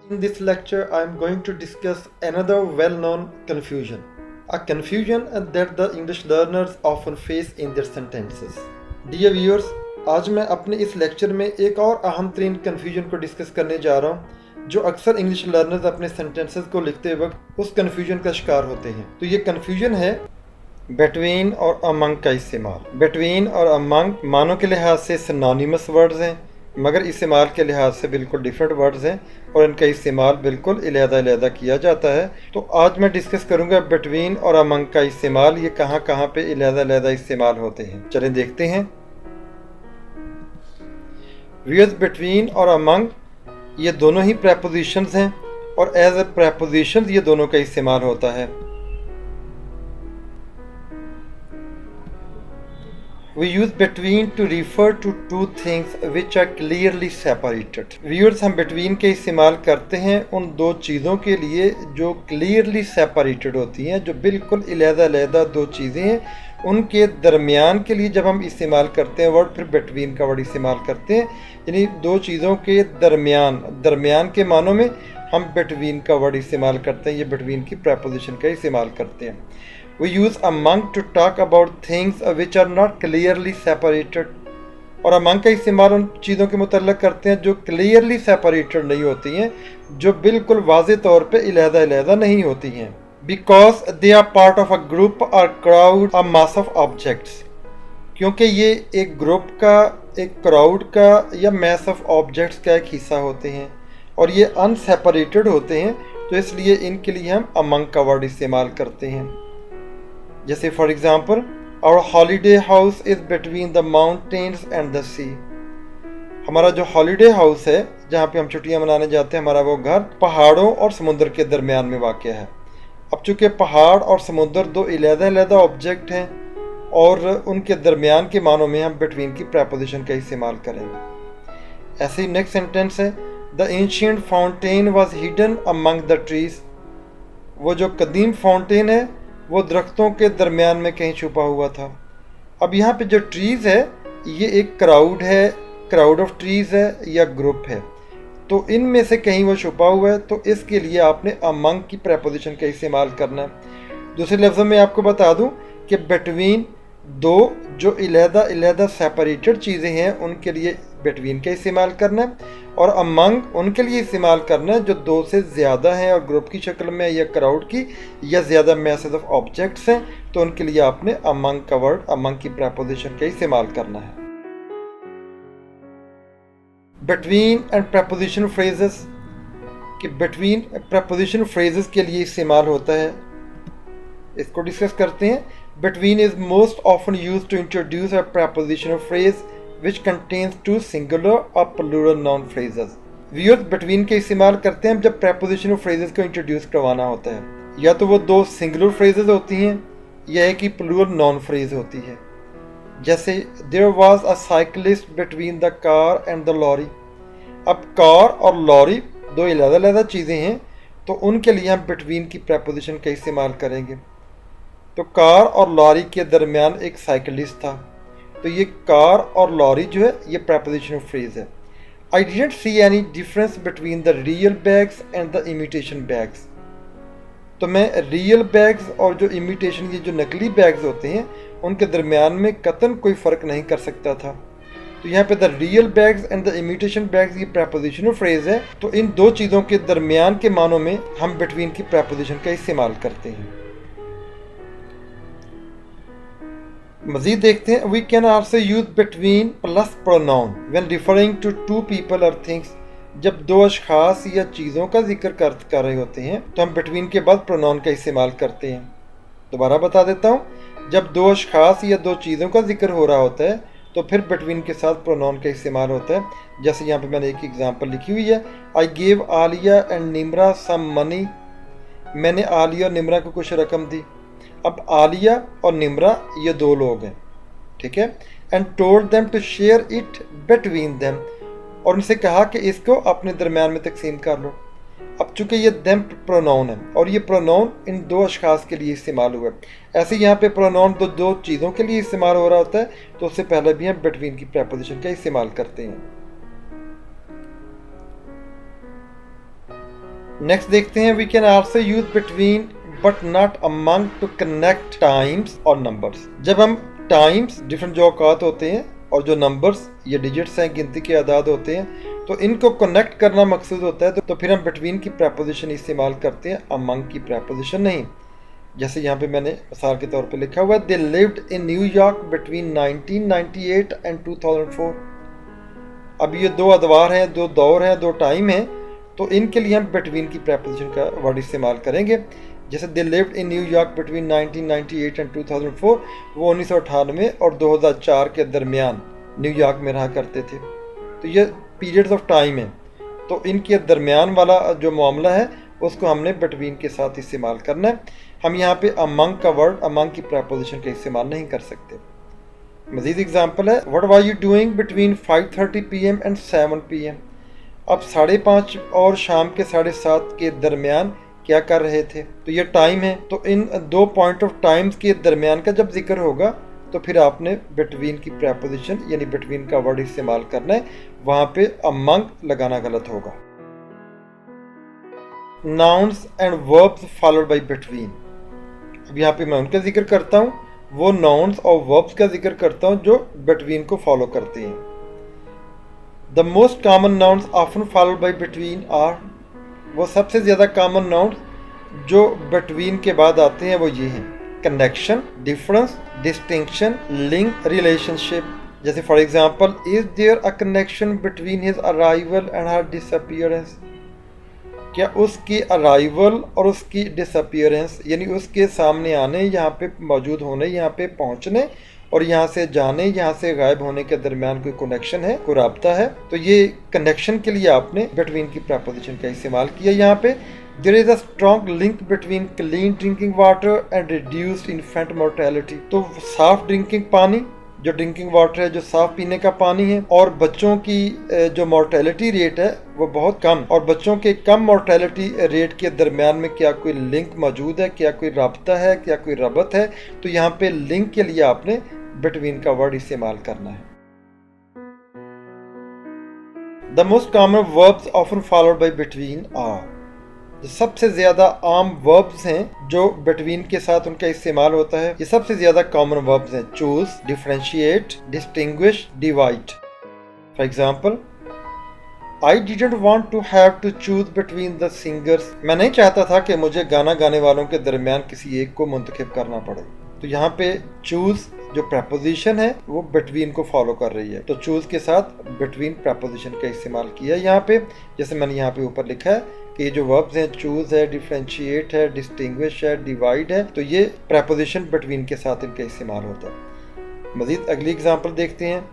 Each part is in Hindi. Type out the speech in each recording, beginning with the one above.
In this lecture, I am going to discuss another well-known confusion. A confusion that the English learners often face in their sentences. Dear viewers, आज मैं अपने इस लेक्चर में एक और अहम तरीन कन्फ्यूजन को डिस्कस करने जा रहा हूँ जो अक्सर इंग्लिश लर्नर्स अपने सेंटेंसेस को लिखते वक्त उस कन्फ्यूजन का शिकार होते हैं। तो ये कन्फ्यूजन है बिटवीन और अमंग का इस्तेमाल। बिटवीन और अमंग मानों के लिहाज से सिनोनिमस वर्ड्स हैं, मगर इस्तेमाल के लिहाज से बिल्कुल डिफरेंट वर्ड्स हैं और इनका इस्तेमाल बिल्कुल अलग-अलग किया जाता है। तो आज मैं डिस्कस करूंगा बिटवीन और अमंग का इस्तेमाल, ये कहाँ कहाँ पे अलग-अलग इस्तेमाल होते हैं। चलें देखते हैं। व्यूअर्स, बिटवीन और अमंग ये दोनों ही प्रेपोजिशंस हैं और एज ए प्रेपोजिशंस ये दोनों का इस्तेमाल होता है। We use between to refer to two things which are clearly separated. Viewers, हम between के इस्तेमाल करते हैं उन दो चीज़ों के लिए जो clearly separated होती हैं, जो बिल्कुल अलग-अलग दो चीज़ें हैं, उनके दरमियान के लिए जब हम इस्तेमाल करते हैं वर्ड, फिर between का वर्ड इस्तेमाल करते हैं। यानी दो चीज़ों के दरमियान के मानों में हम between का वर्ड इस्तेमाल करते हैं। ये between की preposition का इस्तेमाल करते हैं। We use among to talk about things which are not clearly separated. और among का इस्तेमाल उन चीज़ों के मुतल्लक करते हैं जो clearly separated नहीं होती हैं, जो बिल्कुल वाज़े तौर पे अलग-अलग नहीं होती हैं। Because they are part of a group or crowd or mass of objects. क्योंकि ये एक ग्रुप का, एक क्राउड का या mass of objects का एक हिस्सा होते हैं और ये unseparated होते हैं, तो इसलिए इनके लिए हम among का वर्ड इस्तेमाल करते हैं। जैसे for example, our holiday house is between the mountains and the sea. हमारा जो हॉलीडे हाउस है जहाँ पे हम छुट्टियाँ मनाने जाते हैं, हमारा वो घर पहाड़ों और समुद्र के दरमियान में वाक़ है। अब चूँकि पहाड़ और समुद्र दो अलग-अलग ऑब्जेक्ट हैं और उनके दरमियान के मानों में हम बिटवीन की प्रेपोजिशन का इस्तेमाल करेंगे। ऐसे ही नेक्स्ट सेंटेंस है, the ancient fountain was hidden among the trees. वो जो कदीम फाउंटेन है वो दरख्तों के दरमियान में कहीं छुपा हुआ था। अब यहाँ पे जो ट्रीज़ है ये एक क्राउड है, क्राउड ऑफ ट्रीज़ है या ग्रुप है, तो इनमें से कहीं वो छुपा हुआ है, तो इसके लिए आपने अमंग की प्रेपोजिशन का इस्तेमाल करना है। दूसरे लफ्ज़ों में आपको बता दूं कि बिटवीन दो जो अलग-अलग सेपरेटेड चीज़ें हैं उनके लिए बिटवीन का इस्तेमाल करना है और अमंग उनके लिए इस्तेमाल करना है जो दो से ज़्यादा हैं और ग्रुप की शक्ल में या क्राउड की या ज़्यादा मैसेज ऑफ ऑब्जेक्ट्स हैं, तो उनके लिए आपने अमंग का वर्ड, अमंग की प्रेपोजिशन का इस्तेमाल करना है। बिटवीन एंड प्रेपोजिशन फ्रेजेस, कि बिटवीन प्रेपोजिशन फ्रेजेस के लिए इस्तेमाल होता है, इसको डिस्कस करते हैं। Between is most often used to introduce a prepositional phrase which contains two singular or plural noun phrases. Viewers, between के इस्तेमाल करते हैं जब prepositional phrases को introduce करवाना होता है, या तो वो दो singular phrases होती हैं या एक ही plural noun phrase होती है। जैसे there was a cyclist between the car and the lorry. अब कार और लॉरी दो अलग-अलग चीज़ें हैं, तो उनके लिए हम between की preposition का इस्तेमाल करेंगे। तो कार और लॉरी के दरमियान एक साइकिलिस्ट था, तो ये कार और लॉरी जो है ये प्रेपोजिशनल फ्रेज है। I didn't see any difference between the real bags and the imitation bags. तो मैं रियल बैग्स और जो इमिटेशन, ये जो नकली बैग्स होते हैं, उनके दरमियान में कतन कोई फ़र्क नहीं कर सकता था। तो यहाँ पे the real bags and the imitation bags ये प्रेपोजिशनल फ्रेज है, तो इन दो चीज़ों के दरमियान के मानों में हम बिटवीन की प्रेपोजिशन का इस्तेमाल करते हैं। मज़ीद देखते हैं। We can also use between plus pronoun when referring to two people और थिंग्स। जब दो अशखास या चीज़ों का जिक्र कर रहे होते हैं तो हम बिटवीन के बाद प्रोनाउन का इस्तेमाल करते हैं। दोबारा बता देता हूँ, जब दो अशखास या दो चीज़ों का जिक्र हो रहा होता है तो फिर बिटवीन के साथ प्रोनाउन का इस्तेमाल होता है। जैसे यहाँ पे मैंने एक एग्जांपल लिखी हुई है, I gave Aliya and Nimra some money. मैंने आलिया और निमरा को कुछ रकम दी। अब आलिया और निमरा ये दो लोग हैं, ठीक है। And told them to share it between them, और उनसे कहा कि इसको अपने दरमियान में तकसीम कर लो। अब चूंकि ये देम प्रोनाउन है और ये प्रोनाउन इन दो अशखास के लिए इस्तेमाल हुआ है, ऐसे यहाँ पे प्रोनाउन दो चीज़ों के लिए इस्तेमाल हो रहा होता है, तो उससे पहले भी हम बिटवीन की प्रेपोजिशन का इस्तेमाल करते हैं। नेक्स्ट देखते हैं, we can also use between but not among to connect times और नंबर्स। जब हम टाइम्स डिफरेंट जो औकात होते हैं और जो नंबर्स ये डिजिट्स हैं, गिनती के आदाद होते हैं, तो इनको कनेक्ट करना मकसूद होता है, तो फिर हम बिटवीन की प्रपोजिशन इस्तेमाल करते हैं, अमंग की प्रपोजिशन नहीं। जैसे यहाँ पे मैंने मिसाल के तौर पे लिखा हुआ है, they lived in New York between 1998 and 2004। अब ये दो अदवार हैं, दो दौर हैं, दो टाइम हैं, तो इनके लिए हम बिटवीन की प्रपोजिशन का वर्ड इस्तेमाल करेंगे। जैसे they lived in New York between 1998 and 2004, वो 1998 और 2004 के दरमियान न्यूयॉर्क में रहा करते थे। तो ये पीरियड्स ऑफ टाइम है, तो इनके दरमियान वाला जो मामला है उसको हमने बिटवीन के साथ इस्तेमाल करना है। हम यहाँ पे अमंग का वर्ड, अमंग की प्रपोजिशन का इस्तेमाल नहीं कर सकते। मजीद एग्जाम्पल है, what were you doing between 5:30 PM and 7 PM। अब 5:30 और शाम के 7:30 के दरमियान क्या कर रहे थे, तो ये टाइम है। तो इन दो पॉइंट ऑफ टाइम्स के दरमियान का जब जिक्र होगा तो फिर आपने बिटवीन की प्रपोजिशन यानी बिटवीन का वर्ड इस्तेमाल करना है, वहाँ पे अमंग लगाना गलत होगा। Nouns and verbs followed by between. अब यहाँ पे मैं उनका जिक्र करता हूँ, वो नाउन्स और वर्ब्स का जिक्र करता हूँ जो बिटवीन को फॉलो करते हैं। The most common nouns often followed by between are, वो सबसे ज़्यादा कॉमन नाउन्स जो बिटवीन के बाद आते हैं वो ये हैं, connection, difference, distinction, link, relationship. जैसे for example, is there a connection between his arrival and her disappearance. क्या उसकी अराइवल और उसकी डिसअपीयरेंस यानी उसके सामने आने, यहाँ पे मौजूद होने, यहाँ पे पहुँचने और यहाँ से जाने, यहाँ से गायब होने के दरमियान कोई कनेक्शन है, कोई राब्ता है। तो ये कनेक्शन के लिए आपने बिटवीन की प्रपोजिशन का इस्तेमाल किया। यहाँ पे there is a strong link between clean drinking water and reduced infant mortality. तो साफ ड्रिंकिंग पानी, जो ड्रिंकिंग वाटर है, जो साफ पीने का पानी है, और बच्चों की जो मोर्टेलिटी रेट है वो बहुत कम, और बच्चों के कम मोर्टेलिटी रेट के दरमियान में क्या कोई लिंक मौजूद है, क्या कोई राब्ता है, क्या कोई रबत है। तो यहाँ पे लिंक के लिए आपने बिटवीन का वर्ड इस्तेमाल करना है। The most common verbs often followed by between are, जो सबसे ज्यादा आम वर्ब्स हैं जो बिटवीन के साथ उनका इस्तेमाल होता है, ये सबसे ज्यादा कॉमन वर्ब्स हैं, choose, differentiate, distinguish, divide. For example, I didn't want to have to choose between the singers. मैं नहीं चाहता था कि मुझे गाना गाने वालों के दरमियान किसी एक को मुंतखब करना पड़े। तो यहाँ पे चूज जो प्रपोजिशन है वो बिटवीन को फॉलो कर रही है, तो चूज के साथ बिटवीन प्रपोजिशन का इस्तेमाल किया यहाँ पे। जैसे मैंने यहाँ पे ऊपर लिखा है कि ये जो वर्ब्स हैं, चूज है, डिफरेंशिएट है, डिस्टिंग्विश है, डिवाइड है, तो ये प्रपोजिशन बिटवीन के साथ इनका इस्तेमाल होता है। मजीद अगली एग्जाम्पल देखते हैं,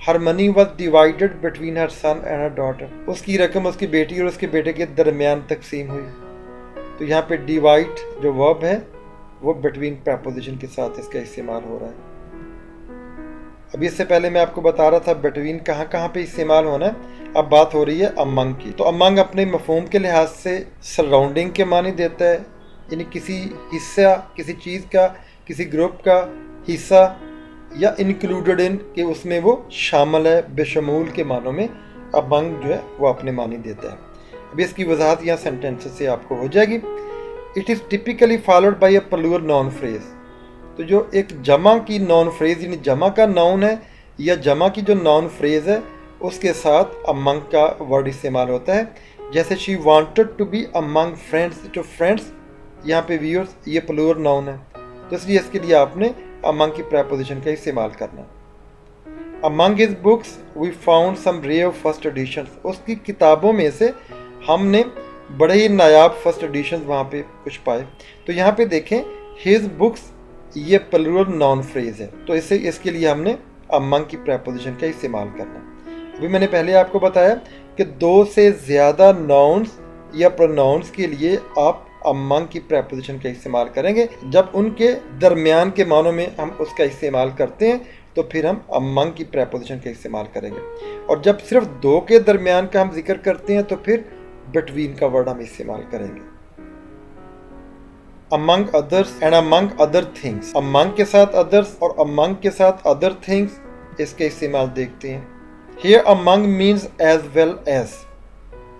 her money was divided between her son and her daughter. उसकी रकम उसकी बेटी और उसके बेटे के दरमियान तकसीम हुई। तो यहाँ पे डिवाइड जो वर्ब है वो बिटवीन प्रपोजिशन के साथ इसका इस्तेमाल हो रहा है। अभी इससे पहले मैं आपको बता रहा था बिटवीन कहाँ कहाँ पे इस्तेमाल होना है, अब बात हो रही है अमंग की। तो अमंग अपने मफहूम के लिहाज से सराउंडिंग के मानी देता है, यानी किसी हिस्सा, किसी चीज़ का, किसी ग्रुप का हिस्सा, या इंक्लूडेड इन कि उसमें वो शामिल है, बेशमूल के मानों में अमंग जो है वो अपने मानी देता है। अभी इसकी वजाहत यहाँ सेंटेंसेस से आपको हो जाएगी। It is typically followed by a plural noun phrase. तो जो एक जमा की नॉन फ्रेज यानी जमा का नाउन है या जमा की जो नॉन फ्रेज है उसके साथ अमंग का वर्ड इस्तेमाल होता है। जैसे she wanted to be among friends, जो फ्रेंड्स यहाँ पे व्यूअर्स ये प्लूरल नाउन है, तो इसलिए इसके लिए आपने अमंग की प्रपोजिशन का इस्तेमाल करना। Among his books we found some rare first editions. उसकी किताबों में से हमने बड़े ही नायाब फर्स्ट एडिशन वहाँ पे कुछ पाए। तो यहाँ पे देखें हिज बुक्स ये प्लूरल नॉन फ्रेज है, तो इससे इसके लिए हमने अमंग की प्रपोजिशन का इस्तेमाल करना। अभी मैंने पहले आपको बताया कि दो से ज़्यादा नाउन्स या प्रोनाउंस के लिए आप अमंग की प्रपोजिशन का इस्तेमाल करेंगे। जब उनके दरमियान के मानों में हम उसका इस्तेमाल करते हैं तो फिर हम अमंग की प्रपोजिशन का इस्तेमाल करेंगे, और जब सिर्फ दो के दरमियान का हम जिक्र करते हैं तो फिर बिटवीन का वर्ड हम इस्तेमाल करेंगे। Among others and among other things, among के साथ अदर्स और अमंग के साथ अदर थिंग्स इसके इस्तेमाल देखते हैं। Here among means as well as,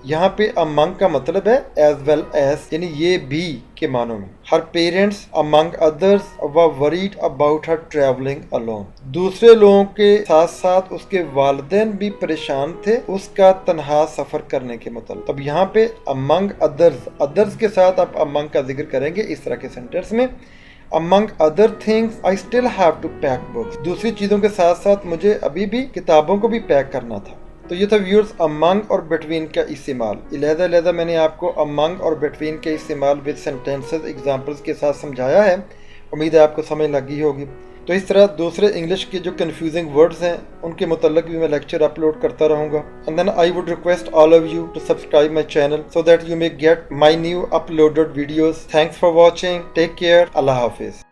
यहाँ पे अमंग का मतलब है एज वेल एज, यानी ये भी के मानों में। Her parents among others were worried about her travelling alone. दूसरे लोगों के साथ साथ उसके वालिदैन भी परेशान थे उसका तन्हा सफर करने के मतलब। अब यहाँ पे अमंग अदर्स, अदर्स के साथ आप अमंग का जिक्र करेंगे इस तरह के सेंटेंस में। Among other things, I still have to pack books. दूसरी चीज़ों के साथ साथ मुझे अभी भी किताबों को भी पैक करना था। तो ये था व्यूअर्स among और between का इस्तेमाल। अलहदा मैंने आपको among और between के इस्तेमाल विद सेंटेंसेस एग्जांपल्स के साथ समझाया है। उम्मीद है आपको समझ लगी होगी। तो इस तरह दूसरे इंग्लिश के जो कंफ्यूजिंग वर्ड्स हैं उनके मुतल्लिक भी मैं लेक्चर अपलोड करता रहूँगा। And then I would request all of you to subscribe my channel so that you may get my new uploaded videos. Thanks for watching, take care, अल्लाह हाफिज़।